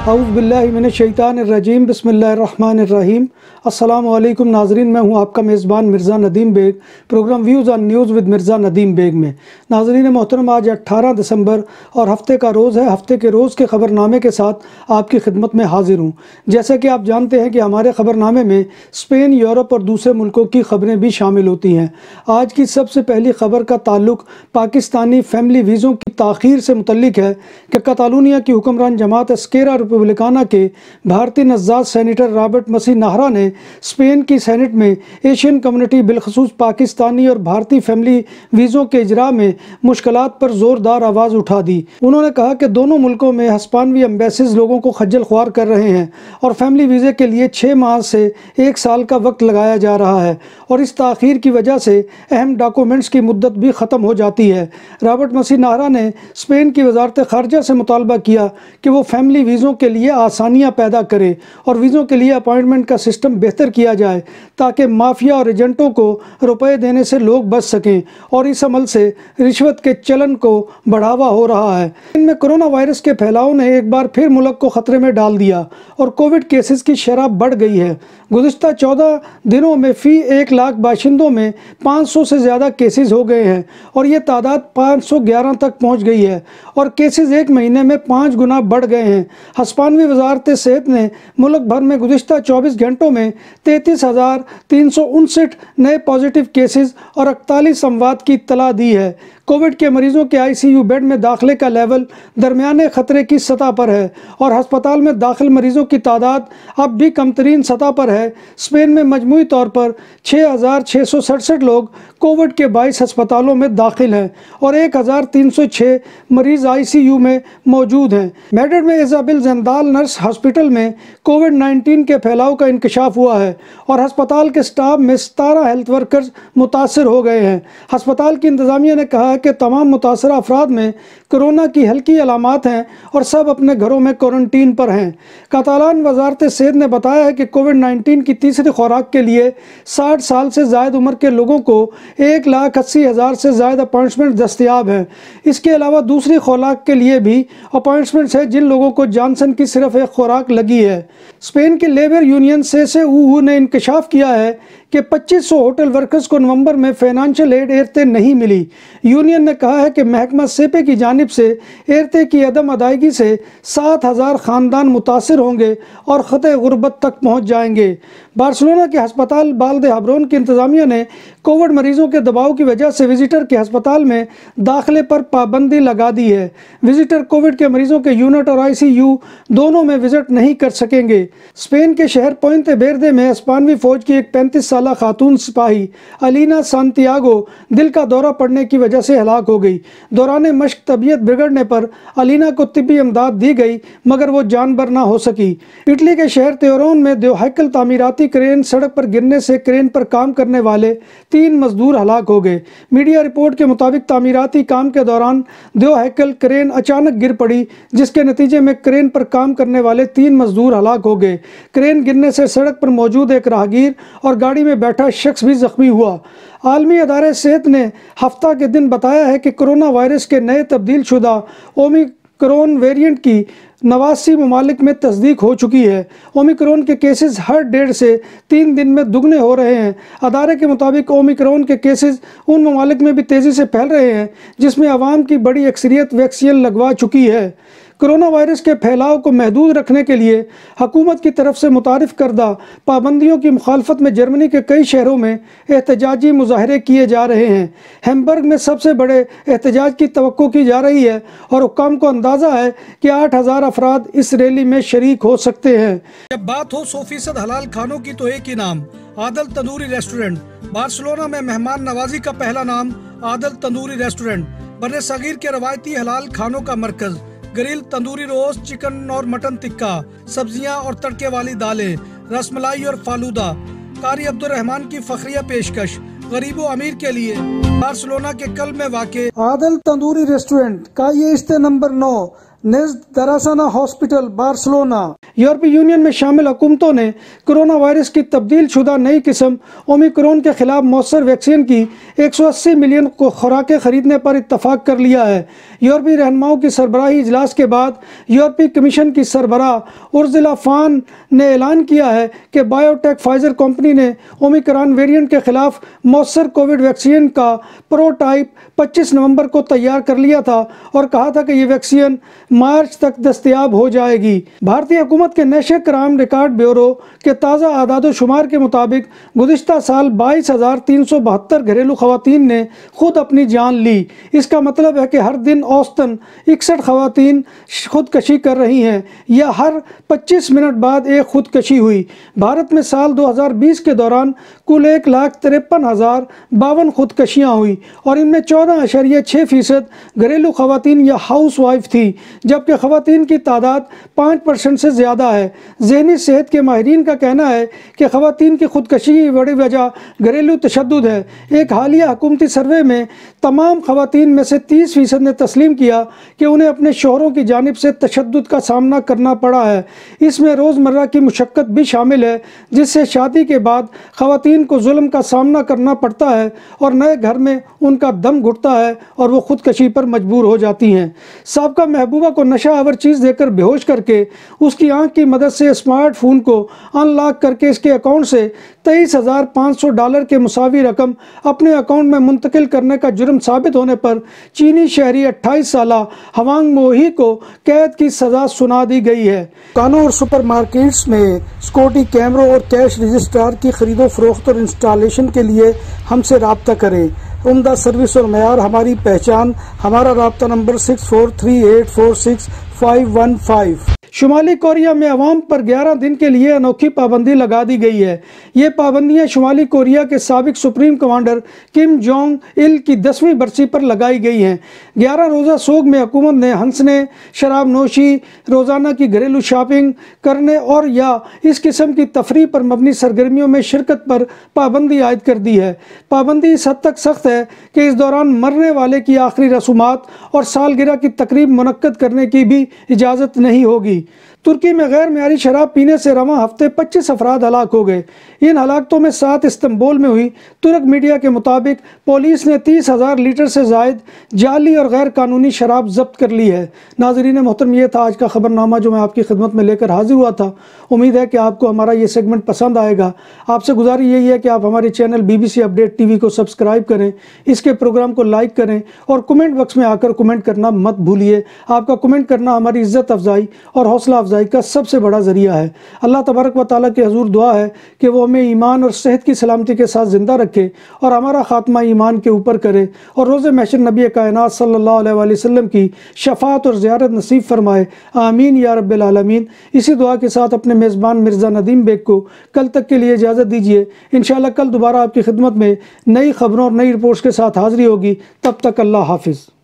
اعوذ باللہ من الشیطان الرجیم بسم اللہ الرحمن الرحیم۔ السلام علیکم ناظرین، میں ہوں آپ کا میزبان Mirza Nadeem Baig, programme views on news with Mirza Nadeem Baig میں۔ ناظرین محترم، آج 18 دسمبر اور ہفتے کا روز ہے۔ ہفتے کے روز کے خبر نامے کے ساتھ آپ کی خدمت میں حاضر ہوں۔ جیسا کہ آپ جانتے ہیں کہ ہمارے خبر نامے میں اسپین، یورپ اور دوسرے ملکوں کی خبریں بھی شامل ہوتی ہیں۔ آج کی سب سے پہلی خبر کا تعلق پاکستانی فیملی ویزوں کی تاخیر سے متعلق ہے کہ کتالونیا کی حکمران جماعت اسکیرا ریپبلیکانا کے بھارتی نژاد سینیٹر رابرٹ مسیح نہرا نے اسپین کی سینٹ میں ایشین کمیونٹی بالخصوص پاکستانی اور بھارتی فیملی ویزوں کے اجراء میں مشکلات پر زوردار آواز اٹھا دی۔ انہوں نے کہا کہ دونوں ملکوں میں ہسپانوی ایمبیسیز لوگوں کو خجل خوار کر رہے ہیں اور فیملی ویزے کے لیے 6 ماہ سے 1 سال کا وقت لگایا جا رہا ہے اور اس تاخیر کی وجہ سے اہم ڈاکومنٹس کی مدت بھی ختم ہو جاتی ہے۔ رابرٹ مسیح نہرا نے اسپین کی وزارت خارجہ سے مطالبہ کیا کہ وہ فیملی ویزوں کے لیے آسانیاں پیدا کرے اور ویزوں کے لیے اپائنٹمنٹ کا سسٹم بہتر کیا جائے تاکہ مافیا اور ایجنٹوں کو روپے دینے سے لوگ بچ سکیں اور اس عمل سے رشوت کے چلن کو بڑھاوا ہو رہا ہے۔ ان میں کرونا وائرس کے پھیلاؤ نے ایک بار پھر ملک کو خطرے میں ڈال دیا اور کووڈ کیسز کی شرح بڑھ گئی ہے۔ گزشتہ 14 دنوں میں فی 1 لاکھ باشندوں میں 500 سے زیادہ کیسز ہو گئے ہیں اور یہ تعداد 511 تک پہنچ گئی ہے اور کیسز ایک مہینے میں 5 گنا بڑھ گئے ہیں۔ ہسپانوی وزارت صحت نے ملک بھر میں گزشتہ 24 گھنٹوں میں 33,359 نئے پازیٹیو کیسز اور 48 اموات کی اطلاع دی ہے۔ کووڈ کے مریضوں کے ICU بیڈ میں داخلے کا لیول درمیانے خطرے کی سطح پر ہے اور ہسپتال میں داخل مریضوں کی تعداد اب بھی کم ترین سطح پر ہے۔ اسپین میں مجموعی طور پر 6,667 لوگ کووڈ کے 22 ہسپتالوں میں داخل ہیں اور 1,306 مریض ICU میں موجود ہیں۔ میڈرڈ میں ایزابل زندال نرس ہاسپٹل میں کووڈ-19 کے پھیلاؤ کا انکشاف ہوا ہے اور ہسپتال کے سٹاف میں 17 ہیلتھ ورکرز متاثر ہو گئے ہیں۔ ہسپتال کی انتظامیہ نے کہا کہ تمام متاثرہ افراد میں کرونا کی ہلکی علامات ہیں اور سب اپنے گھروں میں کوارنٹین پر ہیں۔ کاتالان وزارت صحت نے بتایا ہے کہ کووڈ-19 کی تیسری خوراک کے لیے 60 سال سے زائد عمر کے لوگوں کو 1,80,000 سے زائد اپائنٹمنٹ دستیاب ہیں۔ اس کے علاوہ دوسری خوراک کے لیے بھی اپائنٹمنٹس ہیں جن لوگوں کو جانسن کی صرف ایک خوراک لگی ہے۔ اسپین کی لیبر یونین CSU نے انکشاف کیا ہے کہ 2500 ہوٹل ورکرز کو نومبر میں فائنانشل ایڈ ایرتے نہیں ملی۔ یونین نے کہا ہے کہ محکمہ سیپے کی جانب سے ایرتے کی عدم ادائیگی سے 7,000 خاندان متاثر ہوں گے اور خطے غربت تک پہنچ جائیں گے۔ بارسلونا کے ہسپتال بالد ہبرون کی انتظامیہ نے کووڈ مریضوں کے دباؤ کی وجہ سے وزٹر کے ہسپتال میں داخلے پر پابندی لگا دی ہے۔ وزٹر کووڈ کے مریضوں کے یونٹ اور ICU دونوں میں وزٹ نہیں کر سکیں گے۔ اسپین کے شہر پوئنتے بیردے میں ہسپانوی فوج کی ایک 35 سالہ خاتون سپاہی الینا سانتیاگو دل کا دورہ پڑنے کی وجہ سے ہلاک ہو گئی۔ دوران مشق طبیعت بگڑنے پر الینا کو طبی امداد دی گئی مگر وہ جان بر نہ ہو سکی۔ اٹلی کے شہر تیورون میں 2 ہیکل تعمیراتی کرین سڑک پر گرنے سے کرین پر کام کرنے والے 3 مزدور ہلاک ہو گئے۔ میڈیا رپورٹ کے مطابق تعمیراتی کام کے دوران 2 ہیکل کرین اچانک گر پڑی جس کے نتیجے میں کرین پر کام کرنے والے 3 مزدور ہلاک ہو گئے۔ کرین گرنے سے سڑک پر موجود ایک راہگیر اور گاڑی میں بیٹھا شخص بھی زخمی ہوا۔ عالمی ادارہ صحت نے ہفتہ کے دن بتایا ہے کہ کرونا وائرس کے نئے تبدیل شدہ اومیکرون ویریئنٹ کی 89 ممالک میں تصدیق ہو چکی ہے۔ اومیکرون کے کیسز ہر 1.5 سے 3 دن میں دگنے ہو رہے ہیں۔ ادارے کے مطابق اومیکرون کے کیسز ان ممالک میں بھی تیزی سے پھیل رہے ہیں جس میں عوام کی بڑی اکثریت ویکسین لگوا چکی ہے۔ کرونا وائرس کے پھیلاؤ کو محدود رکھنے کے لیے حکومت کی طرف سے متعارف کردہ پابندیوں کی مخالفت میں جرمنی کے کئی شہروں میں احتجاجی مظاہرے کیے جا رہے ہیں۔ ہیمبرگ میں سب سے بڑے احتجاج کی توقع کی جا رہی ہے اور حکام کو اندازہ ہے کہ 8,000 افراد اس ریلی میں شریک ہو سکتے ہیں۔ جب بات ہو 100% حلال کھانوں کی تو ایک ہی نام، عادل تندوری ریسٹورنٹ۔ بارسلونا میں مہمان نوازی کا پہلا نام عادل تندوری ریسٹورنٹ، بر صغیر کے روایتی حلال کھانوں کا مرکز۔ گرل، تندوری روسٹ، چکن اور مٹن ٹکا، سبزیاں اور تڑکے والی دالیں، رس ملائی اور فالودہ۔ قاری عبدالرحمان کی فخریہ پیشکش غریب و امیر کے لیے بارسلونا کے قلب میں واقع عادل تندوری ریسٹورنٹ کا یہ نمبر 9 نزد دراسانہ ہاسپٹل بارسلونا۔ یورپی یونین میں شامل حکومتوں نے کرونا وائرس کی تبدیل شدہ نئی قسم اومیکرون کے خلاف مؤثر ویکسین کی 180 ملین خوراکیں خریدنے پر اتفاق کر لیا ہے۔ یورپی رہنماؤں کی سربراہی اجلاس کے بعد یورپی کمیشن کی سربراہ ارزلا فان نے اعلان کیا ہے کہ بائیو ٹیک فائزر کمپنی نے اومیکرون ویرینٹ کے خلاف مؤثر کووڈ ویکسین کا پروٹائپ 25 نومبر کو تیار کر لیا تھا اور کہا تھا کہ یہ ویکسین مارچ تک دستیاب ہو جائے گی۔ بھارتی حکومت کے نیشنل کرائم ریکارڈ بیورو کے تازہ اعداد و شمار کے مطابق گزشتہ سال 22,372 گھریلو خواتین نے خود اپنی جان لی۔ اس کا مطلب ہے کہ ہر دن اوسطاً 61 خواتین خودکشی کر رہی ہیں یا ہر 25 منٹ بعد ایک خودکشی ہوئی۔ بھارت میں سال 2020 کے دوران کل 1,53,052 خودکشیاں ہوئی اور ان میں 14.6% گھریلو خواتین یا ہاؤس وائف تھی، جبکہ خواتین کی تعداد 5% سے زیادہ ہے۔ ذہنی صحت کے ماہرین کا کہنا ہے کہ خواتین کی خودکشی کی بڑی وجہ گھریلو تشدد ہے۔ ایک حالیہ حکومتی سروے میں تمام خواتین میں سے 30% نے تسلیم کیا کہ انہیں اپنے شوہروں کی جانب سے تشدد کا سامنا کرنا پڑا ہے۔ اس میں روزمرہ کی مشقت بھی شامل ہے، جس سے شادی کے بعد خواتین کو ظلم کا سامنا کرنا پڑتا ہے اور نئے گھر میں ان کا دم گھٹتا ہے اور وہ خودکشی پر مجبور ہو جاتی ہیں۔ سابقہ محبوبہ کو نشہ آور چیز دے کر بے ہوش کر کے اس کی آنکھ کی مدد سے اسمارٹ فون کو ان لاک کر کے اس کے اکاؤنٹ سے $23,500 کے مساوی رقم اپنے اکاؤنٹ میں منتقل کرنے کا جرم ثابت ہونے پر چینی شہری 28 سالہ ہوانگ موہی کو قید کی سزا سنا دی گئی ہے۔ دکانوں اور سپر مارکیٹس میں سیکورٹی کیمروں اور کیش رجسٹرار کی خرید و فروخت اور انسٹالیشن کے لیے ہم سے رابطہ کریں۔ عمدہ سروس اور معیار ہماری پہچان۔ ہمارا رابطہ نمبر 6438465515۔ شمالی کوریا میں عوام پر 11 دن کے لیے انوکھی پابندی لگا دی گئی ہے۔ یہ پابندیاں شمالی کوریا کے سابق supreme commander Kim Jong L کی 10ویں برسی پر لگائی گئی ہیں۔ 11 روزہ سوگ میں حکومت نے ہنسنے، شراب نوشی، روزانہ کی گھریلو شاپنگ کرنے اور یا اس قسم کی تفریح پر مبنی سرگرمیوں میں شرکت پر پابندی عائد کر دی ہے۔ پابندی اس حد تک سخت ہے کہ اس دوران مرنے والے کی آخری رسومات اور سالگرہ کی تقریب منعقد کرنے کی بھی اجازت نہیں ہوگی۔ ترکی میں غیر معیاری شراب پینے سے رواں ہفتے 25 افراد ہلاک ہو گئے۔ ان ہلاکتوں میں 7 استنبول میں ہوئی۔ ترک میڈیا کے مطابق پولیس نے 30,000 لیٹر سے زائد جعلی اور غیر قانونی شراب ضبط کر لی ہے۔ ناظرین محترم، یہ تھا آج کا خبر نامہ جو میں آپ کی خدمت میں لے کر حاضر ہوا تھا۔ امید ہے کہ آپ کو ہمارا یہ سیگمنٹ پسند آئے گا۔ آپ سے گزارش یہی ہے کہ آپ ہمارے چینل BBC اپڈیٹ TV کو سبسکرائب کریں، اس کے پروگرام کو لائک کریں اور کمنٹ باکس میں آ کر کمنٹ کرنا مت بھولیے۔ آپ کا کمنٹ کرنا ہماری عزت افزائی اور حوصلہ افزائی کا سب سے بڑا ذریعہ ہے۔ اللہ تبارک و تعالیٰ کے حضور دعا ہے کہ وہ ہمیں ایمان اور صحت کی سلامتی کے ساتھ زندہ رکھے اور ہمارا خاتمہ ایمان کے اوپر کرے اور روز محشر نبی کائنات صلی اللہ علیہ وآلہ وسلم کی شفاعت اور زیارت نصیب فرمائے، آمین یا رب العالمین۔ اسی دعا کے ساتھ اپنے میزبان مرزا ندیم بیگ کو کل تک کے لیے اجازت دیجیے۔ انشاءاللہ کل دوبارہ آپ کی خدمت میں نئی خبروں اور نئی رپورٹس کے ساتھ حاضری ہوگی۔ تب تک اللہ حافظ۔